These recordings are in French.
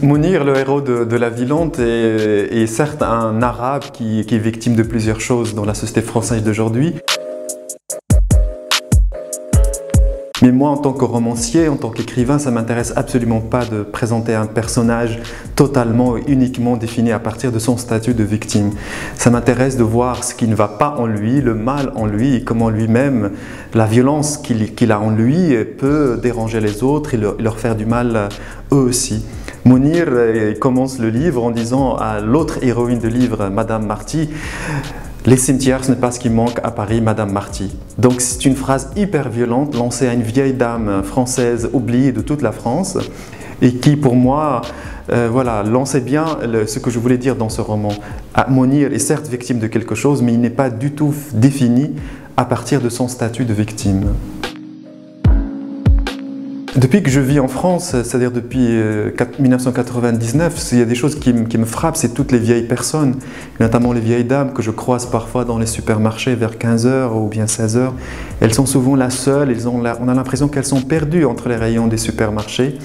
Mounir, le héros de La Vie lente, est certes un arabe qui est victime de plusieurs choses dans la société française d'aujourd'hui. Mais moi, en tant que romancier, en tant qu'écrivain, ça ne m'intéresse absolument pas de présenter un personnage totalement et uniquement défini à partir de son statut de victime. Ça m'intéresse de voir ce qui ne va pas en lui, le mal en lui, et comment lui-même, la violence qu'il a en lui peut déranger les autres et leur faire du mal eux aussi. Mounir commence le livre en disant à l'autre héroïne du livre, Madame Marty, « Les cimetières, ce n'est pas ce qui manque à Paris, Madame Marty ». Donc c'est une phrase hyper violente lancée à une vieille dame française oubliée de toute la France et qui pour moi voilà, lançait bien ce que je voulais dire dans ce roman. Mounir est certes victime de quelque chose, mais il n'est pas du tout défini à partir de son statut de victime. Depuis que je vis en France, c'est-à-dire depuis 1999, il y a des choses qui me frappent, c'est toutes les vieilles personnes, notamment les vieilles dames que je croise parfois dans les supermarchés vers 15 h ou bien 16 h. Elles sont souvent là seules, on a l'impression qu'elles sont perdues entre les rayons des supermarchés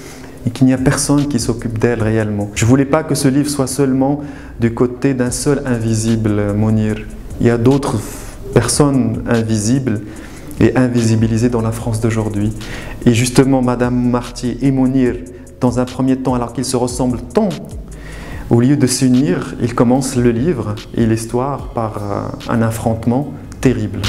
et qu'il n'y a personne qui s'occupe d'elles réellement. Je ne voulais pas que ce livre soit seulement du côté d'un seul invisible, Mounir. Il y a d'autres personnes invisibles et invisibilisés dans la France d'aujourd'hui. Et justement, Madame Marty et Mounir, dans un premier temps, alors qu'ils se ressemblent tant, au lieu de s'unir, ils commencent le livre et l'histoire par un affrontement terrible.